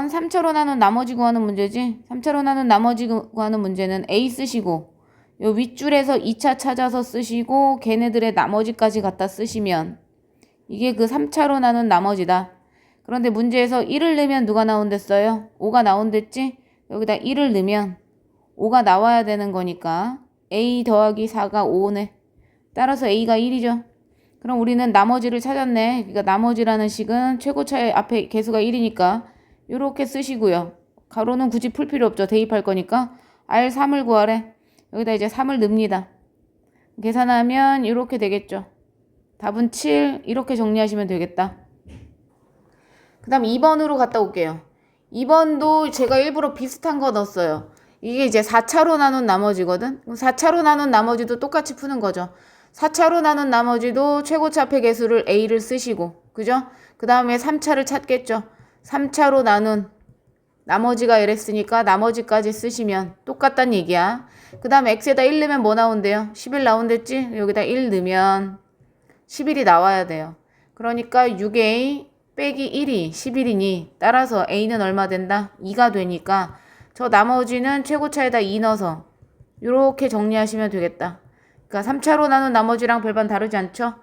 3차로 나눈 나머지 구하는 문제지. 3차로 나눈 나머지 구하는 문제는 A 쓰시고 요 윗줄에서 2차 찾아서 쓰시고 걔네들의 나머지까지 갖다 쓰시면 이게 그 3차로 나눈 나머지다. 그런데 문제에서 1을 넣으면 누가 나온댔어요? 5가 나온댔지? 여기다 1을 넣으면 5가 나와야 되는 거니까 A 더하기 4가 5네. 따라서 A가 1이죠. 그럼 우리는 나머지를 찾았네. 그러니까 나머지라는 식은 최고차의 앞에 개수가 1이니까 이렇게 쓰시고요. 가로는 굳이 풀 필요 없죠. 대입할 거니까 R3을 구하래. 여기다 이제 3을 넣습니다. 계산하면 이렇게 되겠죠. 답은 7 이렇게 정리하시면 되겠다. 그 다음 2번으로 갔다 올게요. 2번도 제가 일부러 비슷한 거 넣었어요. 이게 이제 4차로 나눈 나머지거든. 4차로 나눈 나머지도 똑같이 푸는 거죠. 4차로 나눈 나머지도 최고차 앞에 개수를 A를 쓰시고 그죠? 그 다음에 3차를 찾겠죠. 3차로 나눈 나머지가 이랬으니까 나머지까지 쓰시면 똑같단 얘기야. 그 다음에 x에다 1 넣으면 뭐 나온대요? 11 나온댔지? 여기다 1 넣으면 11이 나와야 돼요. 그러니까 6a 빼기 1이 11이니 따라서 a는 얼마 된다? 2가 되니까 저 나머지는 최고차에다 2 넣어서 이렇게 정리하시면 되겠다. 그러니까 3차로 나눈 나머지랑 별반 다르지 않죠?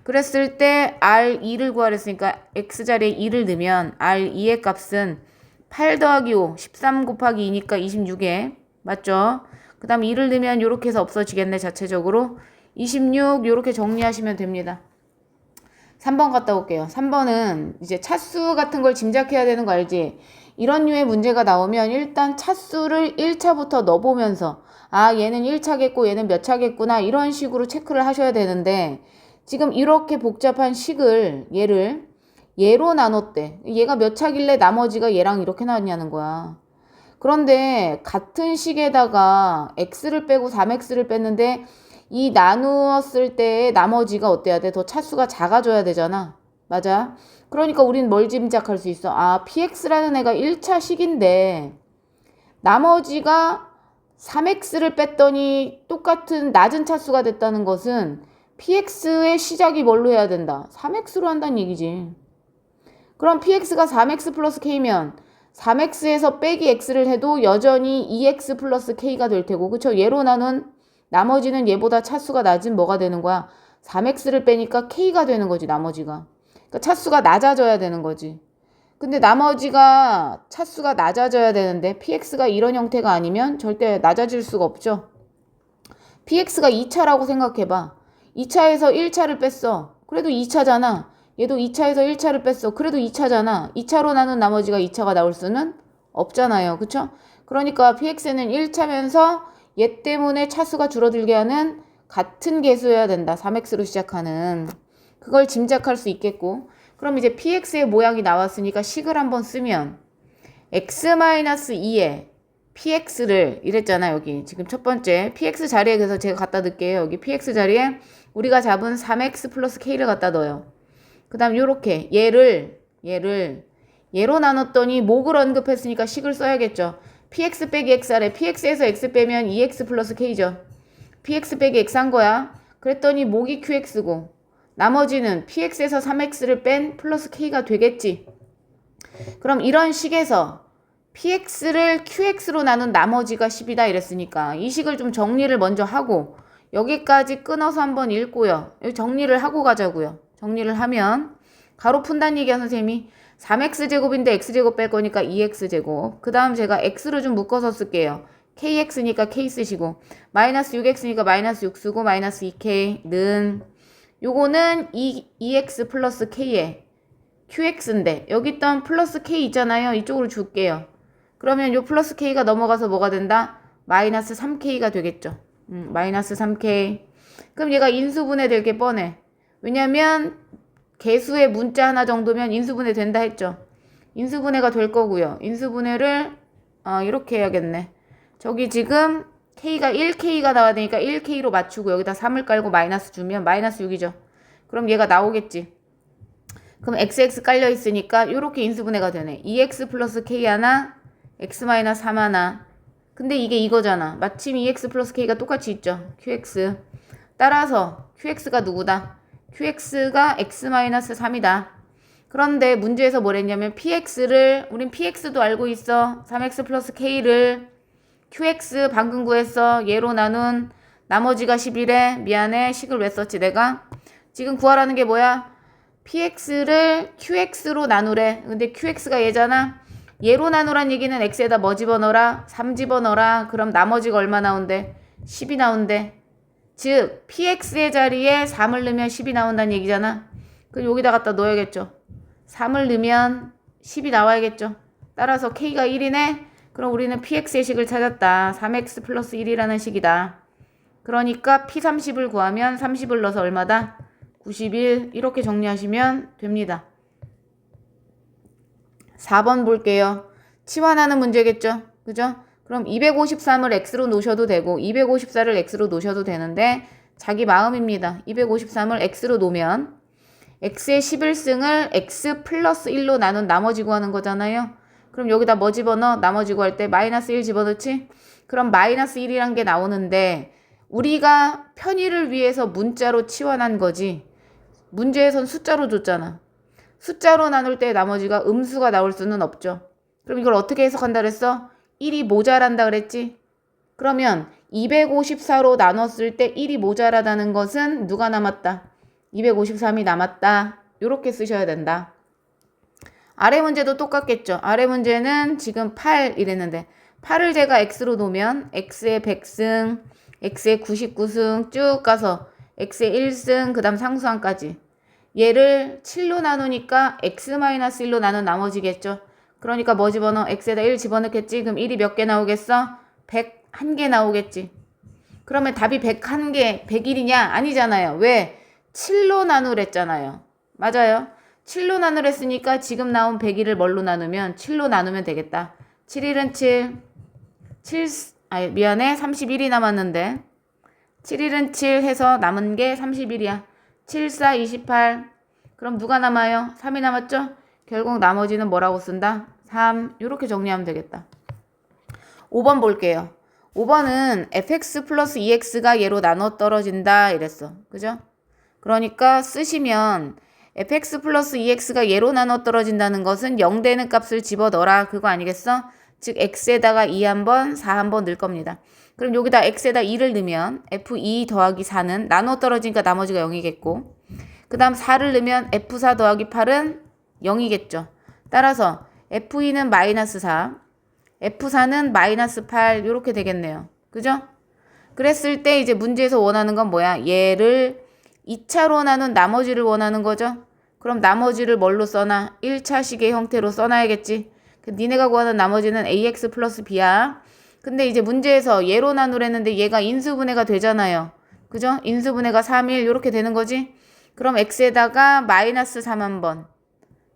그랬을 때 R2를 구하랬으니까 x자리에 2를 넣으면 R2의 값은 8 더하기 5, 13 곱하기 2니까 26에 맞죠? 그 다음 2를 넣으면 이렇게 해서 없어지겠네 자체적으로. 26 이렇게 정리하시면 됩니다. 3번 갔다 올게요. 3번은 이제 차수 같은 걸 짐작해야 되는 거 알지? 이런 류의 문제가 나오면 일단 차수를 1차부터 넣어보면서 아 얘는 1차겠고 얘는 몇 차겠구나 이런 식으로 체크를 하셔야 되는데 지금 이렇게 복잡한 식을 얘로 나눴대. 얘가 몇 차길래 나머지가 얘랑 이렇게 나왔냐는 거야. 그런데 같은 식에다가 x를 빼고 3x를 뺐는데 이 나누었을 때 나머지가 어때야 돼? 더 차수가 작아져야 되잖아. 맞아? 그러니까 우린 뭘 짐작할 수 있어? 아, px라는 애가 1차 식인데 나머지가 3x를 뺐더니 똑같은 낮은 차수가 됐다는 것은 px의 시작이 뭘로 해야 된다? 3x로 한다는 얘기지. 그럼 px가 3x 플러스 k면 3x에서 빼기 x를 해도 여전히 2x 플러스 k가 될 테고 그쵸? 얘로 나눈 나머지는 얘보다 차수가 낮은 뭐가 되는 거야? 3x를 빼니까 k가 되는 거지 나머지가. 그러니까 차수가 낮아져야 되는 거지. 근데 나머지가 차수가 낮아져야 되는데 px가 이런 형태가 아니면 절대 낮아질 수가 없죠. px가 2차라고 생각해봐. 2차에서 1차를 뺐어. 그래도 2차잖아. 얘도 2차에서 1차를 뺐어. 그래도 2차잖아. 2차로 나눈 나머지가 2차가 나올 수는 없잖아요. 그쵸? 그러니까 px는 1차면서 얘 때문에 차수가 줄어들게 하는 같은 개수여야 된다. 3x로 시작하는. 그걸 짐작할 수 있겠고. 그럼 이제 px의 모양이 나왔으니까 식을 한번 쓰면 x-2에 px를 이랬잖아. 여기 지금 첫 번째 px 자리에 그래서 제가 갖다 넣을게요. 여기 px 자리에 우리가 잡은 3x 플러스 k를 갖다 넣어요. 그 다음 요렇게 얘로 나눴더니 목을 언급했으니까 식을 써야겠죠. px 빼기 x래. px에서 x 빼면 2x 플러스 k죠. px 빼기 x 한 거야. 그랬더니 목이 qx고 나머지는 px에서 3x를 뺀 플러스 k가 되겠지. 그럼 이런 식에서 px를 qx로 나눈 나머지가 10이다 이랬으니까 이 식을 좀 정리를 먼저 하고 여기까지 끊어서 한번 읽고요. 여기 정리를 하고 가자고요. 정리를 하면 가로 푼다는 얘기야 선생님이. 3x제곱인데 x제곱 뺄 거니까 2x제곱. 그 다음 제가 x로 좀 묶어서 쓸게요. kx니까 k 쓰시고 마이너스 6x니까 마이너스 6 쓰고 마이너스 2k는 요거는 2x 플러스 k에 qx인데 여기 있던 플러스 k 있잖아요. 이쪽으로 줄게요. 그러면 요 플러스 k가 넘어가서 뭐가 된다? 마이너스 3k가 되겠죠. 마이너스 3k. 그럼 얘가 인수분해 될 게 뻔해. 왜냐면 개수의 문자 하나 정도면 인수분해 된다 했죠. 인수분해가 될 거고요. 인수분해를 이렇게 해야겠네. 저기 지금 k가 1k가 나와야 되니까 1k로 맞추고 여기다 3을 깔고 마이너스 주면 마이너스 6이죠. 그럼 얘가 나오겠지. 그럼 xx 깔려 있으니까 이렇게 인수분해가 되네. 2x 플러스 k 하나, x 마이너스 3 하나. 근데 이게 이거잖아. 마침 2x 플러스 k가 똑같이 있죠. qx. 따라서 qx가 누구다? qx가 x 마이너스 3이다. 그런데 문제에서 뭐랬냐면 px를 우린 px도 알고 있어. 3x 플러스 k를 qx 방금 구했어. 얘로 나눈 나머지가 11에 미안해. 식을 왜 썼지 내가? 지금 구하라는 게 뭐야? px를 qx로 나누래. 근데 qx가 얘잖아. 얘로 나누란 얘기는 x에다 뭐 집어넣어라? 3 집어넣어라. 그럼 나머지가 얼마 나온대? 10이 나온대. 즉 px의 자리에 3을 넣으면 10이 나온다는 얘기잖아. 그럼 여기다 갖다 넣어야겠죠. 3을 넣으면 10이 나와야겠죠. 따라서 k가 1이네. 그럼 우리는 px의 식을 찾았다. 3x 플러스 1이라는 식이다. 그러니까 p30을 구하면 30을 넣어서 얼마다? 91. 이렇게 정리하시면 됩니다. 4번 볼게요. 치환하는 문제겠죠. 그죠? 그럼 253을 x로 놓으셔도 되고 254를 x로 놓으셔도 되는데 자기 마음입니다. 253을 x로 놓으면 x의 11승을 x 플러스 1로 나눈 나머지 구하는 거잖아요. 그럼 여기다 뭐 집어넣어? 나머지 구할 때 마이너스 1 집어넣지? 그럼 마이너스 1이란 게 나오는데 우리가 편의를 위해서 문자로 치환한 거지. 문제에선 숫자로 줬잖아. 숫자로 나눌 때 나머지가 음수가 나올 수는 없죠. 그럼 이걸 어떻게 해석한다 그랬어? 1이 모자란다 그랬지? 그러면 254로 나눴을 때 1이 모자라다는 것은 누가 남았다? 253이 남았다. 이렇게 쓰셔야 된다. 아래 문제도 똑같겠죠. 아래 문제는 지금 8 이랬는데 8을 제가 x로 놓으면 x의 100승, x의 99승 쭉 가서 x의 1승 그 다음 상수항까지 얘를 7로 나누니까 x-1로 나눈 나머지겠죠. 그러니까 뭐 집어넣어? x에다 1 집어넣겠지. 그럼 1이 몇 개 나오겠어? 101개 나오겠지. 그러면 답이 101개, 101이냐? 아니잖아요. 왜? 7로 나누랬잖아요. 맞아요. 7로 나누랬으니까 지금 나온 101을 뭘로 나누면 7로 나누면 되겠다. 7일은 7, 미안해. 31이 남았는데 7일은 7 해서 남은 게 31이야. 7, 4, 28. 그럼 누가 남아요? 3이 남았죠? 결국 나머지는 뭐라고 쓴다? 3. 이렇게 정리하면 되겠다. 5번 볼게요. 5번은 fx 플러스 2x가 얘로 나눠 떨어진다 이랬어. 그죠? 그러니까 쓰시면 fx 플러스 2x가 얘로 나눠 떨어진다는 것은 0 되는 값을 집어넣어라. 그거 아니겠어? 즉 x에다가 2 한번 4 한번 넣을 겁니다. 그럼 여기다 x에다 2를 넣으면 f2 더하기 4는 나눠 떨어지니까 나머지가 0이겠고 그 다음 4를 넣으면 f4 더하기 8은 0이겠죠. 따라서 f2는 마이너스 4, f4는 마이너스 8 이렇게 되겠네요. 그죠? 그랬을 때 이제 문제에서 원하는 건 뭐야? 얘를 2차로 나눈 나머지를 원하는 거죠. 그럼 나머지를 뭘로 써놔? 1차식의 형태로 써놔야겠지. 니네가 구하는 나머지는 ax 플러스 b야. 근데 이제 문제에서 얘로 나누랬는데 얘가 인수분해가 되잖아요. 그죠? 인수분해가 3, 1 이렇게 되는 거지. 그럼 x에다가 마이너스 3 한번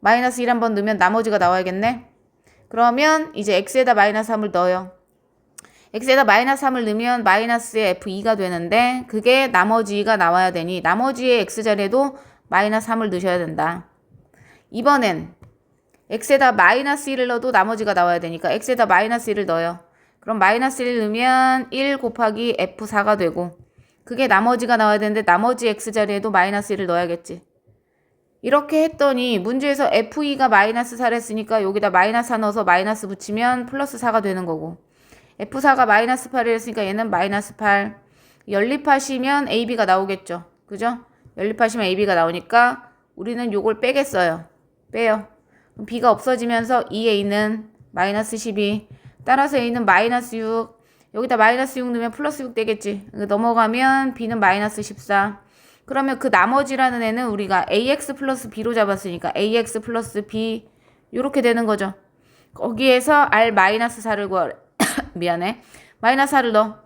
마이너스 1 한번 넣으면 나머지가 나와야겠네. 그러면 이제 x에다 마이너스 3을 넣어요. x에다 마이너스 3을 넣으면 마이너스의 f2가 되는데 그게 나머지가 나와야 되니 나머지의 x자리에도 마이너스 3을 넣으셔야 된다. 이번엔 x에다 마이너스 1을 넣어도 나머지가 나와야 되니까 x에다 마이너스 1을 넣어요. 그럼 마이너스 1을 넣으면 1 곱하기 f4가 되고 그게 나머지가 나와야 되는데 나머지 x자리에도 마이너스 1을 넣어야겠지. 이렇게 했더니 문제에서 f2가 마이너스 4를 했으니까 여기다 마이너스 4 넣어서 마이너스 붙이면 플러스 4가 되는 거고 f4가 마이너스 8을 했으니까 얘는 마이너스 8 연립하시면 ab가 나오겠죠. 그죠? 연립하시면 ab가 나오니까 우리는 요걸 빼겠어요. 빼요. 그럼 b가 없어지면서 2a는 마이너스 12 따라서 a는 마이너스 6 여기다 마이너스 6 넣으면 플러스 6 되겠지. 넘어가면 b는 마이너스 14 그러면 그 나머지라는 애는 우리가 ax 플러스 b로 잡았으니까 ax 플러스 b 이렇게 되는 거죠. 거기에서 r 마이너스 4를 구하래. 미안해. 마이너스 4를 넣어.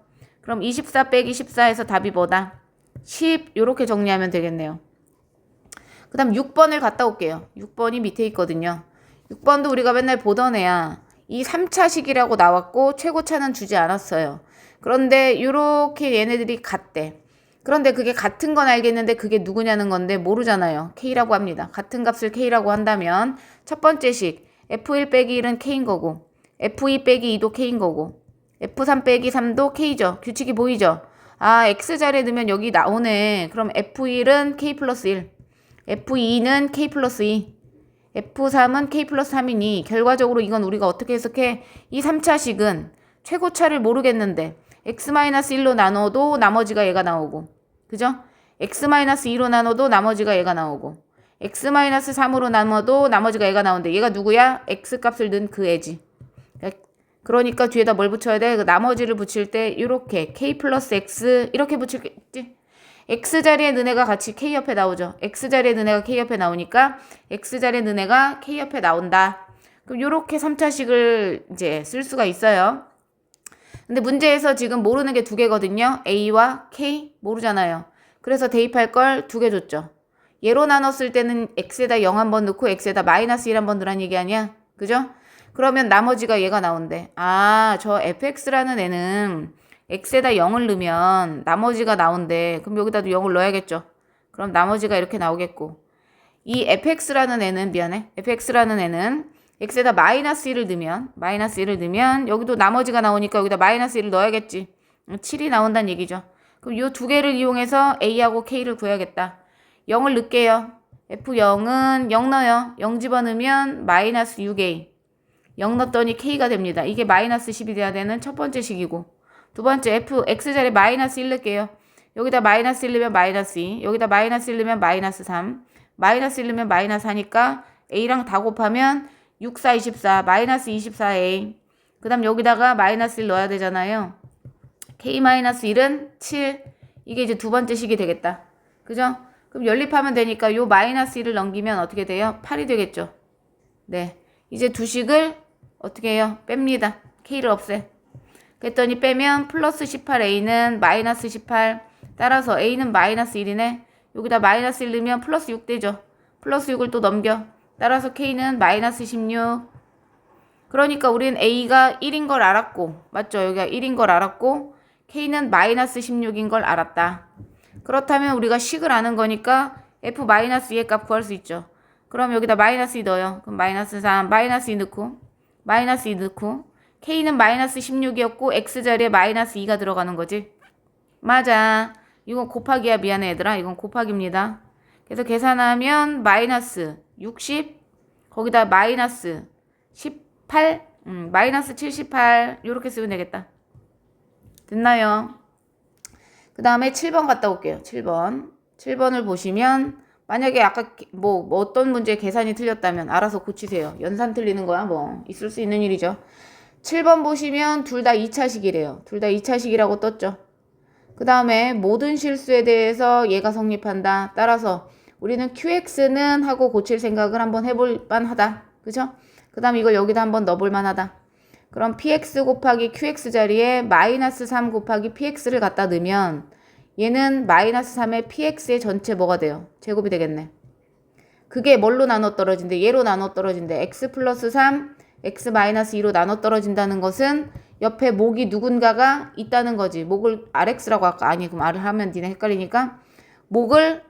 그럼 24 빼기 14에서 답이 뭐다? 10 이렇게 정리하면 되겠네요. 그 다음 6번을 갔다 올게요. 6번이 밑에 있거든요. 6번도 우리가 맨날 보던 애야. 이 3차식이라고 나왔고 최고차는 주지 않았어요. 그런데 이렇게 얘네들이 같대. 그런데 그게 같은 건 알겠는데 그게 누구냐는 건데 모르잖아요. K라고 합니다. 같은 값을 K라고 한다면 첫 번째 식 F1 빼기 1은 K인 거고 F2 빼기 2도 K인 거고 F3 빼기 3도 K죠. 규칙이 보이죠? 아 X자리에 넣으면 여기 나오네. 그럼 F1은 K 플러스 1 F2는 K 플러스 2 F3은 K 플러스 3이니 결과적으로 이건 우리가 어떻게 해석해? 이 3차식은 최고차를 모르겠는데 x-1로 나눠도 나머지가 얘가 나오고, 그죠? x-2로 나눠도 나머지가 얘가 나오고, x-3으로 나눠도 나머지가 얘가 나오는데 얘가 누구야? x값을 넣은 그 애지. 그러니까 뒤에다 뭘 붙여야 돼? 그 나머지를 붙일 때 이렇게 k 플러스 x 이렇게 붙일겠지? x자리에 넣은 애가 같이 k 옆에 나오죠. x자리에 넣은 애가 k 옆에 나오니까 x자리에 넣은 애가 k 옆에 나온다. 그럼 이렇게 3차식을 이제 쓸 수가 있어요. 근데 문제에서 지금 모르는 게 두 개거든요. a와 k 모르잖아요. 그래서 대입할 걸 두 개 줬죠. 얘로 나눴을 때는 x에다 0 한번 넣고 x에다 마이너스 1 한번 넣으란 얘기 아니야? 그죠? 그러면 나머지가 얘가 나온대. 아, 저 fx라는 애는 x에다 0을 넣으면 나머지가 나온대. 그럼 여기다도 0을 넣어야겠죠. 그럼 나머지가 이렇게 나오겠고. 이 fx라는 애는, 미안해. fx라는 애는 x에다 마이너스 1을 넣으면 여기도 나머지가 나오니까 여기다 마이너스 1을 넣어야겠지. 7이 나온다는 얘기죠. 그럼 이 두 개를 이용해서 a하고 k를 구해야겠다. 0을 넣을게요. f0은 0 넣어요. 0 집어넣으면 마이너스 6a. 0 넣었더니 k가 됩니다. 이게 마이너스 10이 돼야 되는 첫 번째 식이고, 두 번째 x자리에 마이너스 1 넣을게요. 여기다 마이너스 1 넣으면 마이너스 2, 여기다 마이너스 1 넣으면 마이너스 3, 마이너스 1 넣으면 마이너스 하니까 a랑 다 곱하면 6, 4, 24, 마이너스 24a. 그 다음 여기다가 마이너스 1 넣어야 되잖아요. k-1은 7. 이게 이제 두 번째 식이 되겠다. 그죠? 그럼 연립하면 되니까 요 마이너스 1을 넘기면 어떻게 돼요? 8이 되겠죠. 네. 이제 두 식을 어떻게 해요? 뺍니다. k를 없애. 그랬더니 빼면 플러스 18a는 마이너스 18. 따라서 a는 마이너스 1이네. 여기다 마이너스 1 넣으면 플러스 6 되죠. 플러스 6을 또 넘겨. 따라서 k는 마이너스 16. 그러니까 우리는 a가 1인 걸 알았고, 맞죠? 여기가 1인 걸 알았고 k는 마이너스 16인 걸 알았다. 그렇다면 우리가 식을 아는 거니까 f-2의 값 구할 수 있죠. 그럼 여기다 마이너스 2 넣어요. 그럼 마이너스 3, 마이너스 2 넣고, 마이너스 2 넣고, k는 마이너스 16이었고 x자리에 마이너스 2가 들어가는 거지. 맞아. 이건 곱하기야. 미안해 얘들아. 이건 곱하기입니다. 그래서 계산하면 마이너스 60, 거기다 마이너스 18, 마이너스 78 이렇게 쓰면 되겠다. 됐나요? 그 다음에 7번 갔다 올게요. 7번을 보시면 만약에 아까 뭐 어떤 문제 계산이 틀렸다면 알아서 고치세요. 연산 틀리는 거야 뭐 있을 수 있는 일이죠. 7번 보시면 둘 다 2차식이래요. 둘 다 2차식이라고 떴죠. 그 다음에 모든 실수에 대해서 얘가 성립한다. 따라서 우리는 QX는 하고 고칠 생각을 한번 해볼 만하다. 그죠? 그 다음 이걸 여기다 한번 넣어볼 만하다. 그럼 PX 곱하기 QX 자리에 마이너스 3 곱하기 PX를 갖다 넣으면 얘는 마이너스 3의 PX의 전체 뭐가 돼요? 제곱이 되겠네. 그게 뭘로 나눠 떨어진대? 얘로 나눠 떨어진대. X 플러스 3, X 마이너스 2로 나눠 떨어진다는 것은 옆에 목이 누군가가 있다는 거지. 목을 RX라고 할까? 아니 그럼 R을 하면 니네 헷갈리니까 목을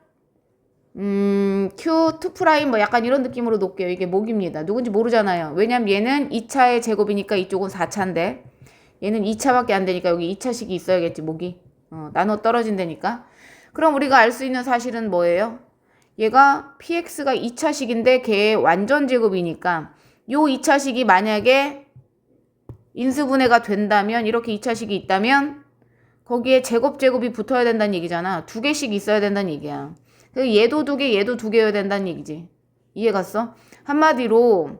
Q2' 뭐 약간 이런 느낌으로 놓을게요. 이게 목입니다. 누군지 모르잖아요. 왜냐면 얘는 2차의 제곱이니까 이쪽은 4차인데 얘는 2차밖에 안 되니까 여기 2차식이 있어야겠지. 목이 나눠 떨어진다니까. 그럼 우리가 알 수 있는 사실은 뭐예요? 얘가 PX가 2차식인데 걔의 완전 제곱이니까 요 2차식이 만약에 인수분해가 된다면 이렇게 2차식이 있다면 거기에 제곱이 붙어야 된다는 얘기잖아. 두 개씩 있어야 된다는 얘기야. 얘도 두 개, 얘도 두 개여야 된다는 얘기지. 이해 갔어? 한마디로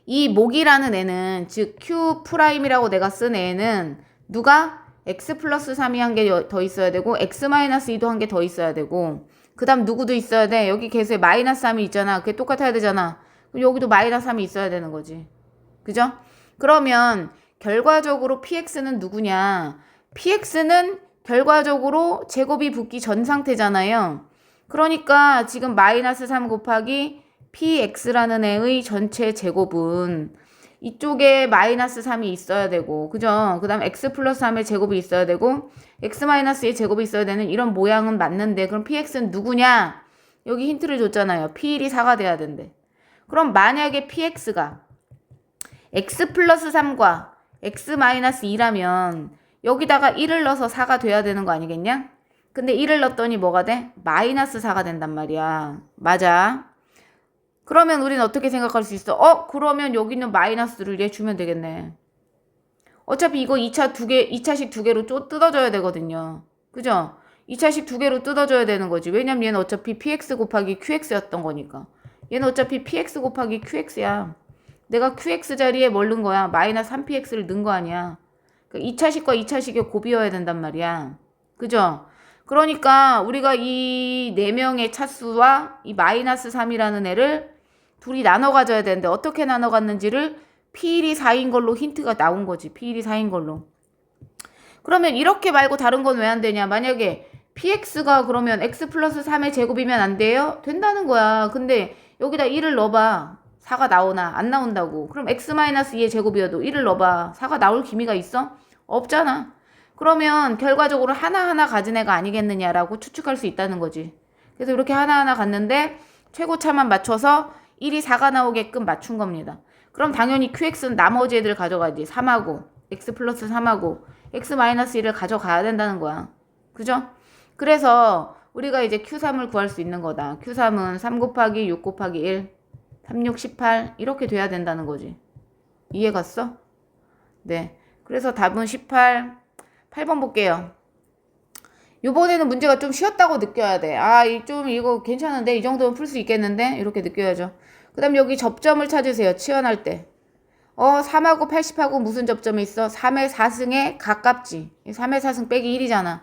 이 목이라는 애는 즉 Q'이라고 내가 쓴 애는 누가 X 플러스 3이 한 개 더 있어야 되고 X 마이너스 2도 한 개 더 있어야 되고 그 다음 누구도 있어야 돼. 여기 계수에 마이너스 3이 있잖아. 그게 똑같아야 되잖아. 그럼 여기도 마이너스 3이 있어야 되는 거지. 그죠? 그러면 결과적으로 PX는 누구냐? PX는 결과적으로 제곱이 붙기 전 상태잖아요. 그러니까 지금 마이너스 3 곱하기 PX라는 애의 전체 제곱은 이쪽에 마이너스 3이 있어야 되고, 그죠? 그 다음 X 플러스 3의 제곱이 있어야 되고, X 마이너스 2의 제곱이 있어야 되는 이런 모양은 맞는데, 그럼 PX는 누구냐? 여기 힌트를 줬잖아요. P1이 4가 돼야 된대. 그럼 만약에 PX가 X 플러스 3과 X 마이너스 2라면 여기다가 1을 넣어서 4가 돼야 되는 거 아니겠냐? 근데 1을 넣었더니 뭐가 돼? 마이너스 4가 된단 말이야. 맞아. 그러면 우리는 어떻게 생각할 수 있어? 그러면 여기 있는 마이너스를 얘 주면 되겠네. 어차피 이거 2차식 두 개로 뜯어줘야 되거든요. 그죠? 2차식 두 개로 뜯어줘야 되는 거지. 왜냐면 얘는 어차피 px 곱하기 qx였던 거니까. 얘는 어차피 px 곱하기 qx야. 내가 qx 자리에 뭘 넣은 거야? 마이너스 3px를 넣은 거 아니야. 그러니까 2차식과 2차식의 곱이어야 된단 말이야. 그죠? 그러니까 우리가 이 4명의 차수와 이 마이너스 3이라는 애를 둘이 나눠 가져야 되는데 어떻게 나눠 갔는지를 p1이 4인 걸로 힌트가 나온 거지. p1이 4인 걸로. 그러면 이렇게 말고 다른 건 왜 안 되냐? 만약에 px가 그러면 x 플러스 3의 제곱이면 안 돼요? 된다는 거야. 근데 여기다 1을 넣어봐. 4가 나오나? 안 나온다고. 그럼 x 마이너스 2의 제곱이어도 1을 넣어봐. 4가 나올 기미가 있어? 없잖아. 그러면 결과적으로 하나하나 가진 애가 아니겠느냐라고 추측할 수 있다는 거지. 그래서 이렇게 하나하나 갔는데 최고차만 맞춰서 1이 4가 나오게끔 맞춘 겁니다. 그럼 당연히 qx는 나머지 애들 가져가지. 3하고 x 플러스 3하고 x 마이너스 1을 가져가야 된다는 거야. 그죠? 그래서 우리가 이제 q3을 구할 수 있는 거다. q3은 3 곱하기 6 곱하기 1 3, 6, 18 이렇게 돼야 된다는 거지. 이해 갔어? 네. 그래서 답은 18 8번 볼게요. 요번에는 문제가 좀 쉬웠다고 느껴야 돼. 좀 이거 괜찮은데 이 정도면 풀 수 있겠는데 이렇게 느껴야죠. 그 다음 여기 접점을 찾으세요. 치환할 때. 3하고 80하고 무슨 점점이 있어? 3의 4승에 가깝지. 3의 4승 빼기 1이잖아.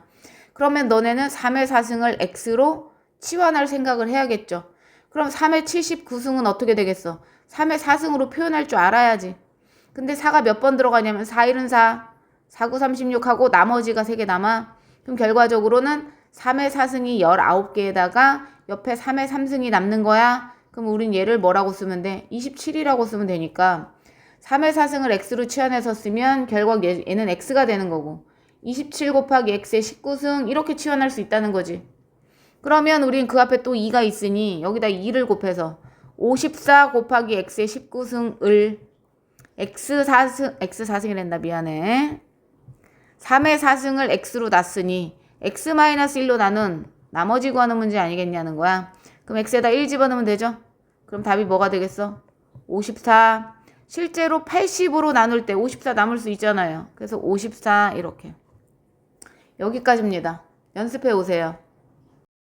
그러면 너네는 3의 4승을 x로 치환할 생각을 해야겠죠. 그럼 3의 79승은 어떻게 되겠어? 3의 4승으로 표현할 줄 알아야지. 근데 4가 몇 번 들어가냐면 4, 1은 4, 4, 9, 36하고 나머지가 3개 남아. 그럼 결과적으로는 3의 4승이 19개에다가 옆에 3의 3승이 남는 거야. 그럼 우린 얘를 뭐라고 쓰면 돼? 27이라고 쓰면 되니까 3의 4승을 x로 치환해서 쓰면 결국 얘는 x가 되는 거고 27 곱하기 x의 19승 이렇게 치환할 수 있다는 거지. 그러면 우린 그 앞에 또 2가 있으니 여기다 2를 곱해서 54 곱하기 x의 19승을 x4승이란다. 미안해. 3의 4승을 x로 놨으니 x-1로 나눈 나머지 구하는 문제 아니겠냐는 거야. 그럼 x에다 1 집어넣으면 되죠? 그럼 답이 뭐가 되겠어? 54. 실제로 80으로 나눌 때 54 남을 수 있잖아요. 그래서 54 이렇게. 여기까지입니다. 연습해 오세요.